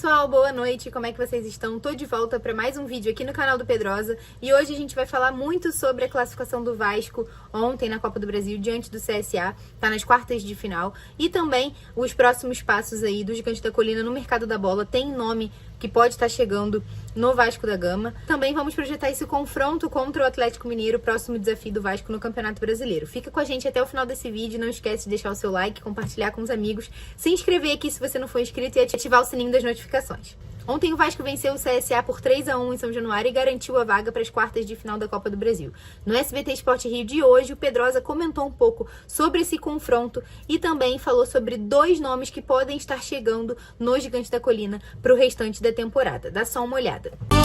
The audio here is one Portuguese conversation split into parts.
pessoal, boa noite, como é que vocês estão? Tô de volta para mais um vídeo aqui no canal do Pedrosa e hoje a gente vai falar muito sobre a classificação do Vasco ontem na Copa do Brasil diante do CSA, tá nas quartas de final, e também os próximos passos aí do Gigante da Colina no mercado da bola. Tem nome que pode estar chegando no Vasco da Gama. Também vamos projetar esse confronto contra o Atlético Mineiro, próximo desafio do Vasco no Campeonato Brasileiro. Fica com a gente até o final desse vídeo, não esquece de deixar o seu like, compartilhar com os amigos, se inscrever aqui se você não for inscrito e ativar o sininho das notificações. Ontem o Vasco venceu o CSA por 3-1 em São Januário e garantiu a vaga para as quartas de final da Copa do Brasil. No SBT Sport Rio de hoje, o Pedrosa comentou um pouco sobre esse confronto e também falou sobre dois nomes que podem estar chegando no Gigante da Colina para o restante da temporada. Dá só uma olhada. Cadê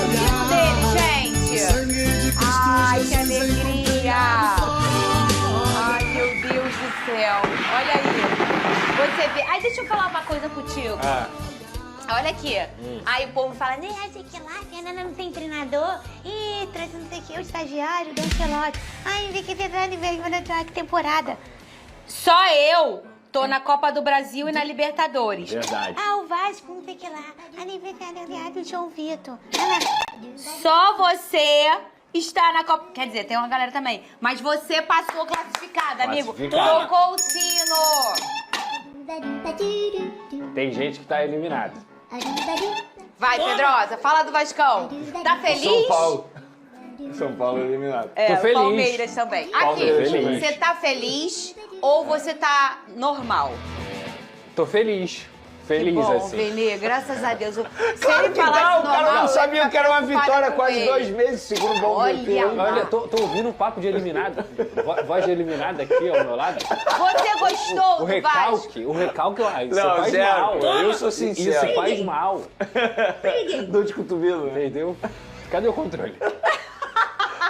o tio dele, gente? Ai, que alegria! Ai, meu Deus do céu. Olha aí. Você vê... Ai, deixa eu falar uma coisa contigo. Olha aqui. Aí o povo fala, né, sei que lá, a Fernanda não tem treinador. Ih, traz não sei o que, o estagiário do Ancelotti. Ai, vem que verdade, que temporada. Só eu tô na Copa do Brasil e na Libertadores. Verdade. Ah, o Vasco, não sei o que lá. Aniversário do João Vitor. Só você está na Copa... Quer dizer, tem uma galera também. Mas você passou classificada, amigo. Tocou o sino. Tem gente que tá eliminada. Vai, Pedrosa, fala do Vascão. Tá feliz? São Paulo. São Paulo eliminado. É, tô feliz. Palmeiras também. Aqui, Feliz. você tá feliz ou você tá normal? Tô feliz. Feliz, Que bom, assim. Vene, graças a Deus. Se Claro ele que falasse não, o normal, cara não eu sabia ia que era uma ficar vitória preocupada quase com 2 ele. meses, segundo bom Olha, meu mano. Olha, tô ouvindo um papo de eliminado. Voz de eliminado aqui ao meu lado. Você gostou O do Vasco? recalque, isso Não, faz zero. mal. Eu sou sincero. Isso faz mal. Dor de cotovelo, né? Entendeu? Cadê o controle?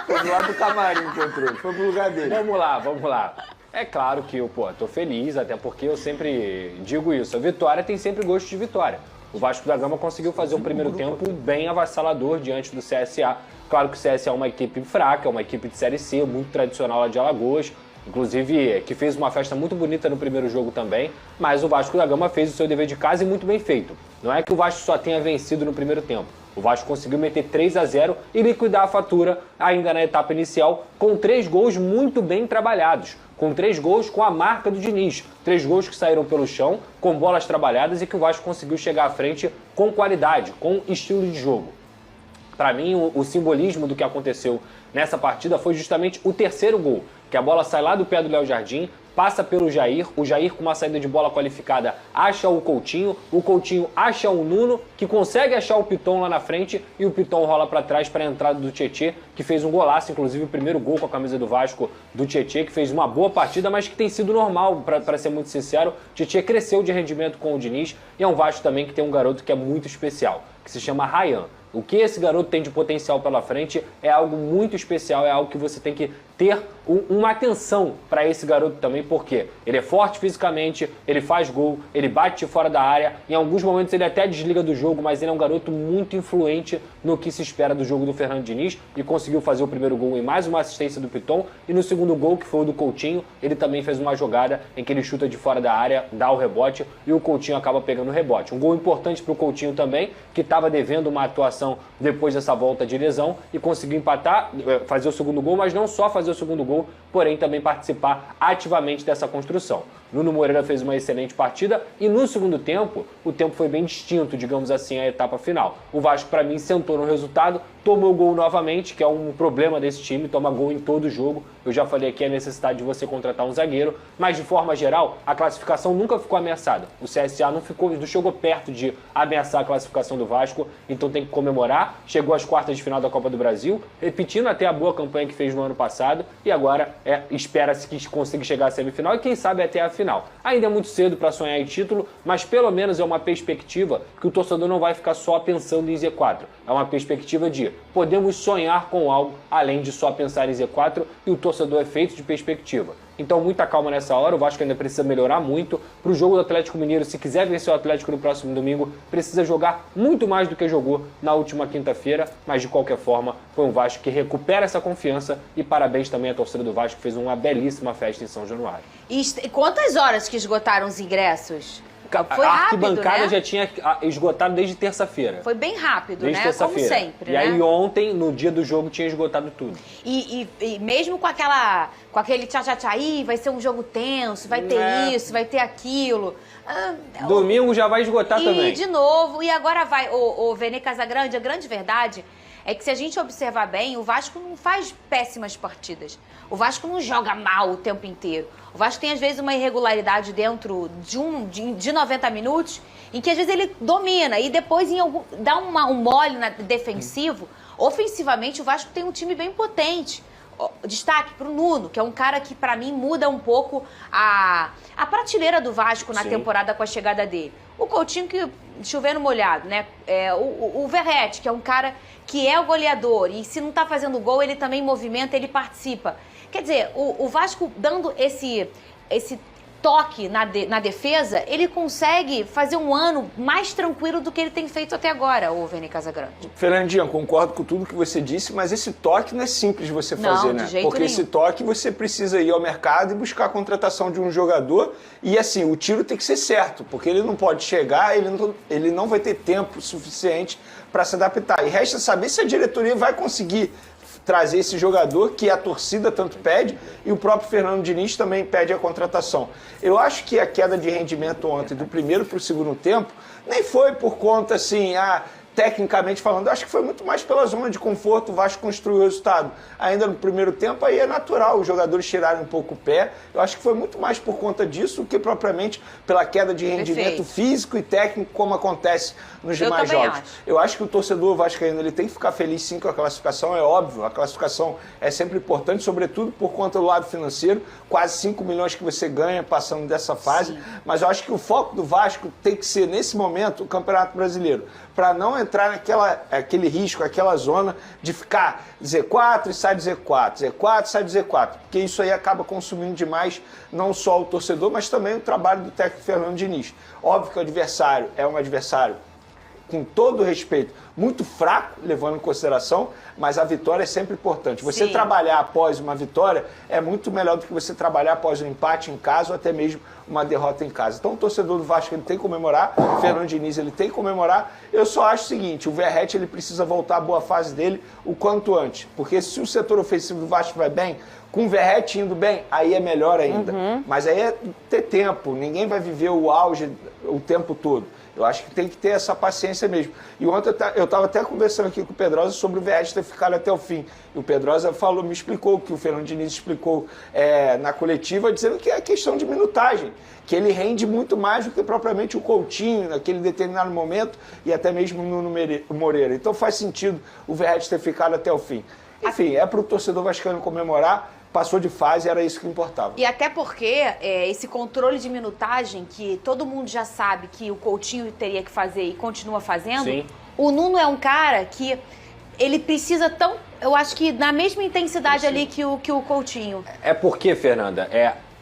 Foi do lado do camarim o controle. Foi pro lugar dele. Vamos lá. É claro que eu, tô feliz, até porque eu sempre digo isso. A vitória tem sempre gosto de vitória. O Vasco da Gama conseguiu fazer um primeiro tempo bem avassalador diante do CSA. Claro que o CSA é uma equipe fraca, é uma equipe de Série C, muito tradicional lá de Alagoas. Inclusive, que fez uma festa muito bonita no primeiro jogo também. Mas o Vasco da Gama fez o seu dever de casa e muito bem feito. Não é que o Vasco só tenha vencido no primeiro tempo. O Vasco conseguiu meter 3-0 e liquidar a fatura ainda na etapa inicial com 3 gols muito bem trabalhados. Com 3 gols com a marca do Diniz. 3 gols que saíram pelo chão, com bolas trabalhadas e que o Vasco conseguiu chegar à frente com qualidade, com estilo de jogo. Para mim, o simbolismo do que aconteceu nessa partida foi justamente o terceiro gol, que a bola sai lá do pé do Léo Jardim, passa pelo Jair, o Jair com uma saída de bola qualificada acha o Coutinho acha o Nuno, que consegue achar o Piton lá na frente e o Piton rola para trás para a entrada do Tietê, que fez um golaço, inclusive o primeiro gol com a camisa do Vasco do Tietê, que fez uma boa partida, mas que tem sido normal, para ser muito sincero. O Tietê cresceu de rendimento com o Diniz e é um Vasco também que tem um garoto que é muito especial, que se chama Ryan. O que esse garoto tem de potencial pela frente é algo muito especial, é algo que você tem que ter uma atenção para esse garoto também, porque ele é forte fisicamente, ele faz gol, ele bate de fora da área, em alguns momentos ele até desliga do jogo, mas ele é um garoto muito influente no que se espera do jogo do Fernando Diniz e conseguiu fazer o primeiro gol em mais uma assistência do Piton e no segundo gol, que foi o do Coutinho, ele também fez uma jogada em que ele chuta de fora da área, dá o rebote e o Coutinho acaba pegando o rebote. Um gol importante para o Coutinho também, que estava devendo uma atuação depois dessa volta de lesão e conseguiu empatar, fazer o segundo gol, mas não só fazer o segundo gol, porém também participar ativamente dessa construção. Nuno Moreira fez uma excelente partida e no segundo tempo, o tempo foi bem distinto, digamos assim, à etapa final. O Vasco, para mim, sentou no resultado, tomou gol novamente, que é um problema desse time, toma gol em todo jogo. Eu já falei aqui a necessidade de você contratar um zagueiro, mas de forma geral, a classificação nunca ficou ameaçada. O CSA não chegou perto de ameaçar a classificação do Vasco, então tem que comemorar. Chegou às quartas de final da Copa do Brasil, repetindo até a boa campanha que fez no ano passado, e agora espera-se que consiga chegar à semifinal e quem sabe até a final. Ainda é muito cedo para sonhar em título, mas pelo menos é uma perspectiva que o torcedor não vai ficar só pensando em Z4. É uma perspectiva de podemos sonhar com algo além de só pensar em Z4 e o torcedor é feito de perspectiva. Então, muita calma nessa hora. O Vasco ainda precisa melhorar muito. Para o jogo do Atlético Mineiro, se quiser vencer o Atlético no próximo domingo, precisa jogar muito mais do que jogou na última quinta-feira. Mas, de qualquer forma, foi um Vasco que recupera essa confiança. E parabéns também à torcida do Vasco, que fez uma belíssima festa em São Januário. E quantas horas que esgotaram os ingressos? Foi a rápido, arquibancada né? já tinha esgotado desde terça-feira. Foi bem rápido, Desde né? terça-feira. Como sempre, E aí ontem, no dia do jogo, tinha esgotado tudo. E mesmo com aquele tchá-tchá-tchá, vai ser um jogo tenso, vai ter isso, vai ter aquilo. Domingo já vai esgotar também. E de novo, e agora vai. O Vene Casagrande, a grande verdade é que se a gente observar bem, o Vasco não faz péssimas partidas. O Vasco não joga mal o tempo inteiro. O Vasco tem, às vezes, uma irregularidade dentro de 90 minutos, em que, às vezes, ele domina e depois dá um mole defensivo. Ofensivamente, o Vasco tem um time bem potente. Destaque para o Nuno, que é um cara que, para mim, muda um pouco a prateleira do Vasco na temporada com a chegada dele. O Coutinho, que chovendo molhado, né? O Verratti, que é um cara que é o goleador, e se não tá fazendo gol, ele também movimenta, ele participa. Quer dizer, o Vasco dando esse toque na defesa, ele consegue fazer um ano mais tranquilo do que ele tem feito até agora, o Vene Casagrande. Fernandinha, concordo com tudo que você disse, mas esse toque não é simples de você fazer, né? De jeito Porque nenhum. esse toque você precisa ir ao mercado e buscar a contratação de um jogador e assim, o tiro tem que ser certo, porque ele não pode chegar, ele não vai ter tempo suficiente para se adaptar. E resta saber se a diretoria vai conseguir trazer esse jogador que a torcida tanto pede e o próprio Fernando Diniz também pede a contratação. Eu acho que a queda de rendimento ontem, do primeiro para o segundo tempo, nem foi por conta assim, tecnicamente falando, eu acho que foi muito mais pela zona de conforto, o Vasco construiu o resultado. Ainda no primeiro tempo, aí é natural os jogadores tirarem um pouco o pé. Eu acho que foi muito mais por conta disso do que propriamente pela queda de rendimento físico e técnico, como acontece nos demais jogos. Eu acho que o torcedor vascaíno ele tem que ficar feliz sim com a classificação, é óbvio. A classificação é sempre importante, sobretudo por conta do lado financeiro. Quase 5 milhões que você ganha passando dessa fase. Sim. Mas eu acho que o foco do Vasco tem que ser, nesse momento, o Campeonato Brasileiro. Para não entrar naquele risco, aquela zona de ficar Z4 e sai de Z4, Z4 e sai de Z4, porque isso aí acaba consumindo demais não só o torcedor, mas também o trabalho do técnico Fernando Diniz. Óbvio que o adversário é um adversário, com todo respeito, muito fraco, levando em consideração, mas a vitória é sempre importante. Você trabalhar após uma vitória é muito melhor do que você trabalhar após um empate em casa ou até mesmo uma derrota em casa. Então o torcedor do Vasco ele tem que comemorar, o Fernando Diniz ele tem que comemorar. Eu só acho o seguinte, o Verratti ele precisa voltar à boa fase dele o quanto antes, porque se o setor ofensivo do Vasco vai bem, com o Verratti indo bem, aí é melhor ainda. Mas aí é ter tempo, ninguém vai viver o auge o tempo todo. Eu acho que tem que ter essa paciência mesmo. E ontem eu estava até conversando aqui com o Pedrosa sobre o Verratti ter ficado até o fim. E o Pedrosa me explicou, que o Fernando Diniz explicou na coletiva, dizendo que é questão de minutagem, que ele rende muito mais do que propriamente o Coutinho, naquele determinado momento, e até mesmo o Nuno Moreira. Então faz sentido o Verratti ter ficado até o fim. Enfim, é para o torcedor vascaíno comemorar. Passou de fase, era isso que importava. E até porque esse controle de minutagem, que todo mundo já sabe que o Coutinho teria que fazer e continua fazendo, o Nuno é um cara que ele precisa eu acho que na mesma intensidade ali que o Coutinho. É porque, Fernanda,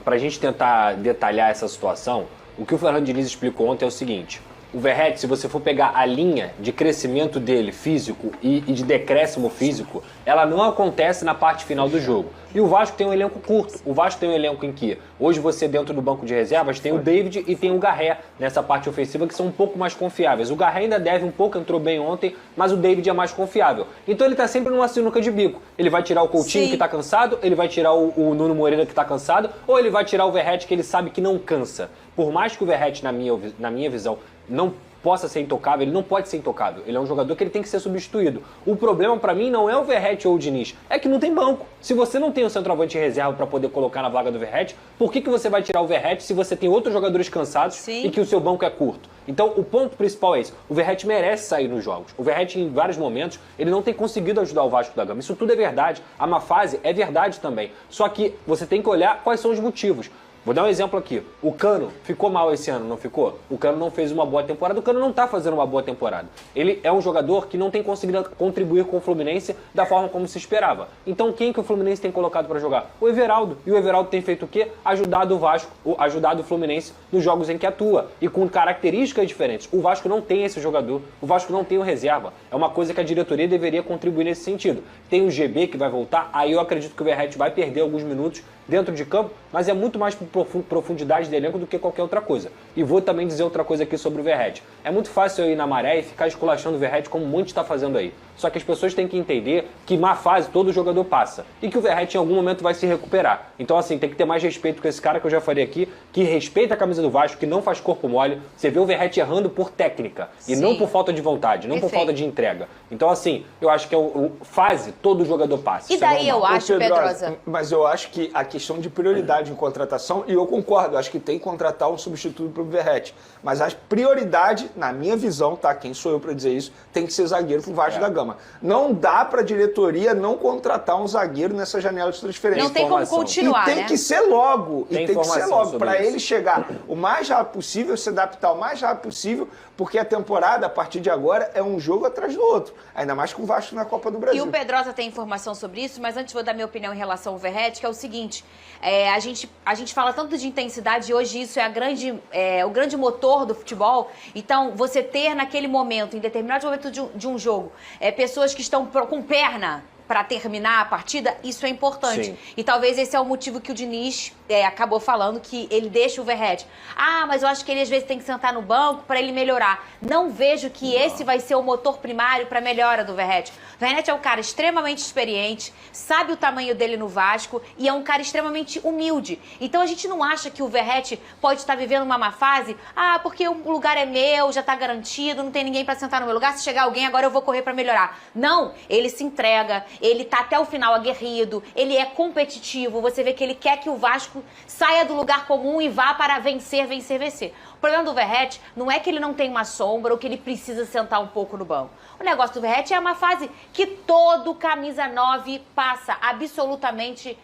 pra gente tentar detalhar essa situação, o que o Fernando Diniz explicou ontem é o seguinte: o Verratti, se você for pegar a linha de crescimento dele físico e de decréscimo físico, ela não acontece na parte final do jogo. E o Vasco tem um elenco curto. O Vasco tem um elenco em que hoje você dentro do banco de reservas tem o David e tem o Garré nessa parte ofensiva que são um pouco mais confiáveis. O Garré ainda deve um pouco, entrou bem ontem, mas o David é mais confiável. Então ele tá sempre numa sinuca de bico. Ele vai tirar o Coutinho que tá cansado, ele vai tirar o Nuno Moreira que tá cansado, ou ele vai tirar o Verratti que ele sabe que não cansa. Por mais que o Verratti, na minha visão, não possa ser intocável, ele não pode ser intocável. Ele é um jogador que ele tem que ser substituído. O problema pra mim não é o Verratti ou o Diniz, é que não tem banco. Se você não tem um centroavante em reserva pra poder colocar na vaga do Verratti, por que você vai tirar o Verratti se você tem outros jogadores cansados e que o seu banco é curto? Então o ponto principal é esse. O Verratti merece sair nos jogos. O Verratti em vários momentos, ele não tem conseguido ajudar o Vasco da Gama. Isso tudo é verdade. A má fase é verdade também. Só que você tem que olhar quais são os motivos. Vou dar um exemplo aqui. O Cano ficou mal esse ano, não ficou? O Cano não fez uma boa temporada, o Cano não tá fazendo uma boa temporada. Ele é um jogador que não tem conseguido contribuir com o Fluminense da forma como se esperava. Então quem que o Fluminense tem colocado para jogar? O Everaldo. E o Everaldo tem feito o quê? Ajudado o Vasco, ajudado o Fluminense nos jogos em que atua. E com características diferentes. O Vasco não tem esse jogador, o Vasco não tem o reserva. É uma coisa que a diretoria deveria contribuir nesse sentido. Tem o GB que vai voltar, aí eu acredito que o Verratti vai perder alguns minutos dentro de campo, mas é muito mais por profundidade de elenco do que qualquer outra coisa. E vou também dizer outra coisa aqui sobre o Verratti. É muito fácil eu ir na maré e ficar esculachando o Verratti como um monte está fazendo aí. Só que as pessoas têm que entender que má fase todo jogador passa. E que o Verratti em algum momento vai se recuperar. Então assim, tem que ter mais respeito com esse cara que eu já falei aqui, que respeita a camisa do Vasco, que não faz corpo mole. Você vê o Verratti errando por técnica. E não por falta de vontade, não por falta de entrega. Então assim, eu acho que fase todo jogador passa. E daí eu acho, Pedrosa... Mas eu acho que a questão de prioridade em contratação, e eu concordo, acho que tem que contratar um substituto para o Verratti. Mas a prioridade, na minha visão, tá? Quem sou eu para dizer isso, tem que ser zagueiro pro Vasco da Gama. Não dá para a diretoria não contratar um zagueiro nessa janela de transferência. Não tem como continuar, e tem que ser logo. Tem e tem que ser logo, para isso. ele chegar o mais rápido possível, se adaptar o mais rápido possível, porque a temporada, a partir de agora, é um jogo atrás do outro. Ainda mais com o Vasco na Copa do Brasil. E o Pedrosa tem informação sobre isso, mas antes vou dar minha opinião em relação ao Verratti, que é o seguinte, a gente fala tanto de intensidade e hoje isso é o grande motor do futebol. Então, você ter naquele momento, em determinado momento de um jogo, pessoas que estão com perna para terminar a partida, isso é importante. Sim. E talvez esse é o motivo que o Diniz acabou falando, que ele deixa o Verratti. Ah, mas eu acho que ele às vezes tem que sentar no banco para ele melhorar. Não vejo que esse vai ser o motor primário para a melhora do Verratti. O Verratti é um cara extremamente experiente, sabe o tamanho dele no Vasco e é um cara extremamente humilde. Então a gente não acha que o Verratti pode estar vivendo uma má fase, porque o lugar é meu, já está garantido, não tem ninguém para sentar no meu lugar, se chegar alguém agora eu vou correr para melhorar. Não, ele se entrega, ele tá até o final aguerrido, ele é competitivo, você vê que ele quer que o Vasco saia do lugar comum e vá para vencer, vencer, vencer. O problema do Verratti não é que ele não tem uma sombra ou que ele precisa sentar um pouco no banco. O negócio do Verratti é uma fase que todo camisa 9 passa, absolutamente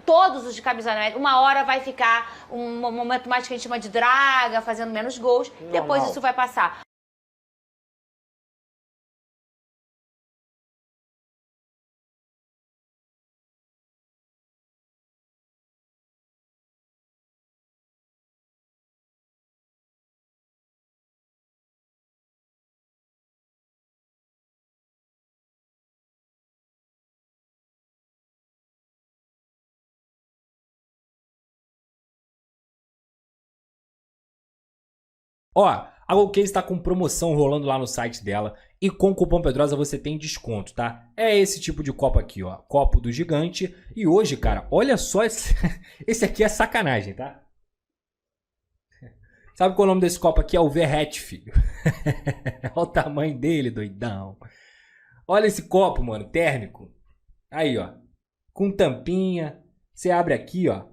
todos os de camisa 9. Uma hora vai ficar um momento mais que a gente chama de draga, fazendo menos gols, depois isso vai passar. Ó, a GoCase está com promoção rolando lá no site dela e com o cupom Pedrosa você tem desconto, tá? É esse tipo de copo aqui, ó, copo do gigante. E hoje, cara, olha só, esse aqui é sacanagem, tá? Sabe qual é o nome desse copo aqui? É o Verratti, filho. Olha o tamanho dele, doidão. Olha esse copo, mano, térmico. Aí, ó, com tampinha. Você abre aqui, ó,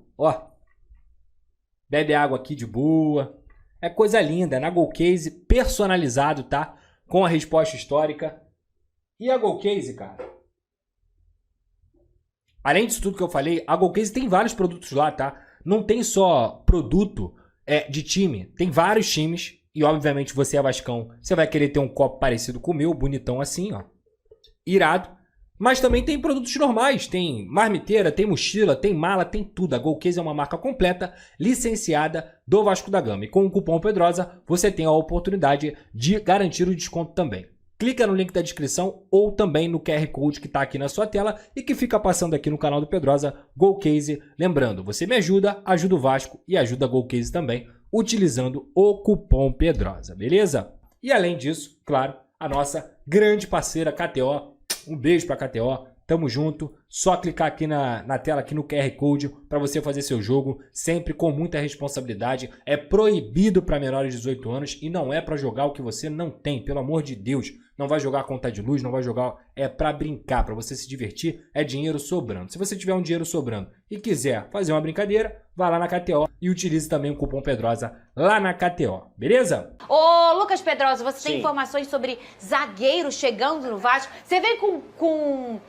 bebe água aqui de boa. É coisa linda, na GoCase, personalizado, tá? Com a resposta histórica. E a GoCase, cara? Além disso tudo que eu falei, a GoCase tem vários produtos lá, tá? Não tem só produto de time, tem vários times. E obviamente você é vascão, você vai querer ter um copo parecido com o meu, bonitão assim, ó. Irado. Mas também tem produtos normais, tem marmiteira, tem mochila, tem mala, tem tudo. A GoCase é uma marca completa, licenciada do Vasco da Gama. E com o cupom Pedrosa, você tem a oportunidade de garantir o desconto também. Clica no link da descrição ou também no QR Code que está aqui na sua tela e que fica passando aqui no canal do Pedrosa, GoCase. Lembrando, você me ajuda, ajuda o Vasco e ajuda a GoCase também, utilizando o cupom Pedrosa, beleza? E além disso, claro, a nossa grande parceira KTO. Um beijo pra KTO, tamo junto. Só clicar aqui na tela, aqui no QR Code, para você fazer seu jogo, sempre com muita responsabilidade. É proibido para menores de 18 anos e não é para jogar o que você não tem, pelo amor de Deus. Não vai jogar conta de luz, não vai jogar, é para brincar, para você se divertir, é dinheiro sobrando. Se você tiver um dinheiro sobrando e quiser fazer uma brincadeira, vá lá na KTO e utilize também o cupom Pedrosa lá na KTO, beleza? Ô, Lucas Pedrosa, você tem Sim. informações sobre zagueiro chegando no Vasco? Você vem com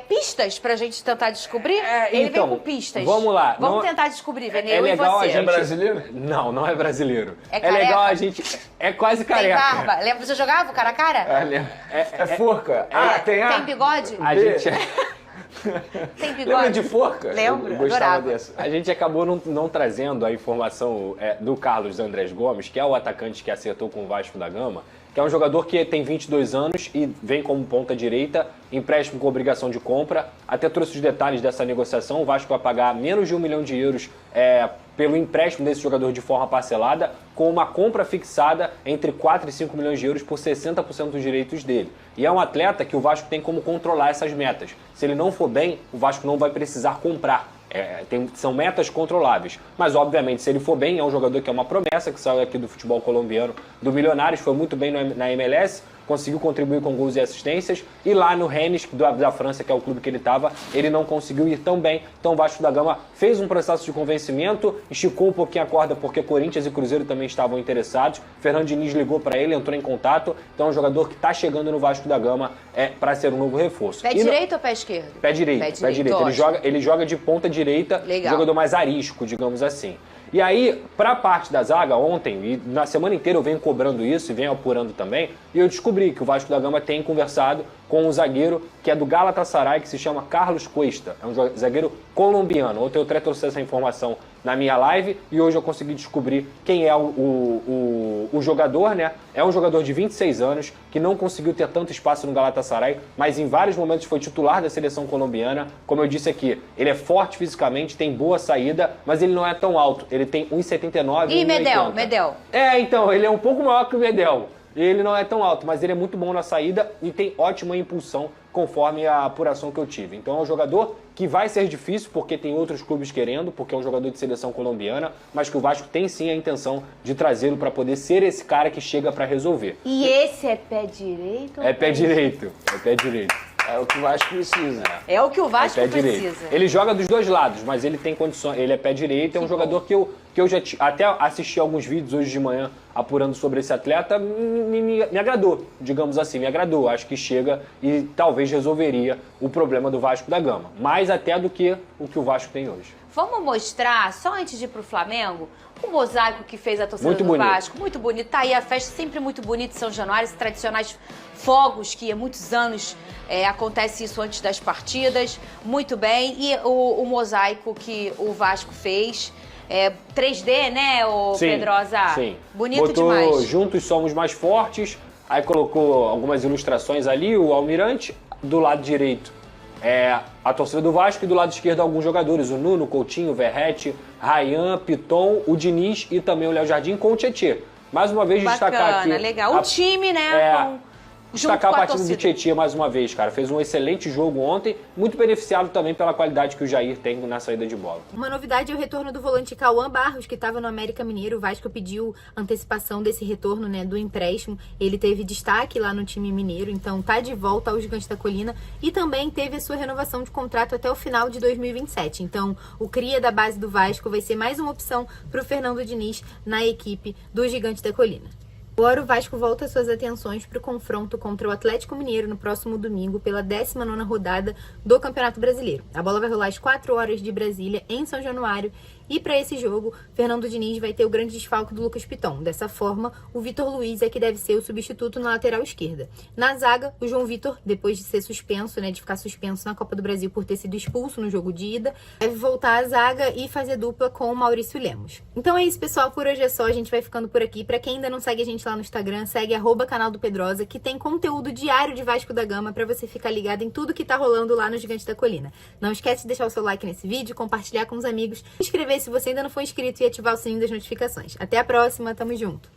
pistas pra gente tentar descobrir? Ele então, vem com pistas. vamos lá. Vamos Não- tentar descobrir, Vene, É eu legal e você. a gente... É brasileiro? Não, não é brasileiro. É É legal careca? a gente... É quase Tem careca. barba? Lembra, você jogava o cara a cara? É forca. Tem Tem bigode? A gente... Tem bigode? Lembra de forca? Lembro, Eu gostava adorava. dessa. A gente acabou não trazendo a informação do Carlos Andrés Gomes, que é o atacante que acertou com o Vasco da Gama, que é um jogador que tem 22 anos e vem como ponta direita, empréstimo com obrigação de compra. Até trouxe os detalhes dessa negociação. O Vasco vai pagar menos de 1 milhão de euros pelo empréstimo desse jogador de forma parcelada, com uma compra fixada entre 4 e 5 milhões de euros por 60% dos direitos dele. E é um atleta que o Vasco tem como controlar essas metas. Se ele não for bem, o Vasco não vai precisar comprar. São metas controláveis. Mas, obviamente, se ele for bem, é um jogador que é uma promessa, que saiu aqui do futebol colombiano, do Milionários, foi muito bem na MLS, conseguiu contribuir com gols e assistências, e lá no Rennes, da França, que é o clube que ele estava, ele não conseguiu ir tão bem. Então o Vasco da Gama fez um processo de convencimento, esticou um pouquinho a corda porque Corinthians e Cruzeiro também estavam interessados. Fernando Diniz ligou para ele, entrou em contato. Então é um jogador que está chegando no Vasco da Gama para ser um novo reforço. Pé direito ou pé esquerdo? Pé direito, pé direito. Ele joga de ponta direita, Legal. jogador mais arisco, digamos assim. E aí, para a parte da zaga, ontem, e na semana inteira eu venho cobrando isso e venho apurando também, e eu descobri que o Vasco da Gama tem conversado com um zagueiro que é do Galatasaray, que se chama Carlos Cuesta. É um zagueiro colombiano. Ontem eu até trouxe essa informação na minha live e hoje eu consegui descobrir quem é o jogador, né? É um jogador de 26 anos que não conseguiu ter tanto espaço no Galatasaray, mas em vários momentos foi titular da seleção colombiana. Como eu disse aqui, ele é forte fisicamente, tem boa saída, mas ele não é tão alto. Ele tem 1,79 E 1,80. Medel? Então, ele é um pouco maior que o Medel. Ele não é tão alto, mas ele é muito bom na saída e tem ótima impulsão, conforme a apuração que eu tive. Então é um jogador que vai ser difícil, porque tem outros clubes querendo, porque é um jogador de seleção colombiana, mas que o Vasco tem sim a intenção de trazê-lo para poder ser esse cara que chega para resolver. E esse é pé direito? ou É pé direito, é pé direito. É o que o Vasco precisa. É o que o Vasco É pé precisa. direito. Ele joga dos dois lados, mas ele tem condições. Ele é pé direito, é um jogador que eu já até assisti alguns vídeos hoje de manhã apurando sobre esse atleta, me agradou, digamos assim, me agradou. Acho que chega e talvez resolveria o problema do Vasco da Gama, mais até do que o que o Vasco tem hoje. Vamos mostrar, só antes de ir pro Flamengo, o mosaico que fez a torcida Muito do bonito. Vasco. Muito bonito. Tá aí a festa, sempre muito bonita, São Januário, esses tradicionais fogos que há muitos anos acontece isso antes das partidas. Muito bem. E o mosaico que o Vasco fez, 3D, né, Pedrosa? Sim. Bonito Botou demais. Juntos Somos Mais Fortes, aí colocou algumas ilustrações ali, o Almirante, do lado direito a torcida do Vasco e do lado esquerdo alguns jogadores, o Nuno, Coutinho, Verratti, Rayan, Piton, o Diniz e também o Léo Jardim com o Tietê. Mais uma vez destacar aqui... Legal. O time, né, junto Destacar com a a partida do torcida. Tietê mais uma vez, cara. Fez um excelente jogo ontem, muito beneficiado também pela qualidade que o Jair tem na saída de bola. Uma novidade é o retorno do volante Cauã Barros, que estava no América Mineiro. O Vasco pediu antecipação desse retorno, né, do empréstimo. Ele teve destaque lá no time mineiro, então tá de volta ao Gigante da Colina. E também teve a sua renovação de contrato até o final de 2027. Então, o cria da base do Vasco vai ser mais uma opção para o Fernando Diniz na equipe do Gigante da Colina. Agora o Vasco volta suas atenções para o confronto contra o Atlético Mineiro no próximo domingo pela 19ª rodada do Campeonato Brasileiro. A bola vai rolar às 4 horas de Brasília, em São Januário. E para esse jogo, Fernando Diniz vai ter o grande desfalque do Lucas Piton. Dessa forma, o Vitor Luiz é que deve ser o substituto na lateral esquerda. Na zaga, o João Vitor, depois de ser suspenso, né, de ficar suspenso na Copa do Brasil por ter sido expulso no jogo de ida, deve voltar à zaga e fazer dupla com o Maurício Lemos. Então é isso, pessoal. Por hoje é só. A gente vai ficando por aqui. Para quem ainda não segue a gente lá no Instagram, segue @canal do Pedrosa, que tem conteúdo diário de Vasco da Gama para você ficar ligado em tudo que tá rolando lá no Gigante da Colina. Não esquece de deixar o seu like nesse vídeo, compartilhar com os amigos, se inscrever se você ainda não for inscrito e ativar o sininho das notificações. Até a próxima, tamo junto!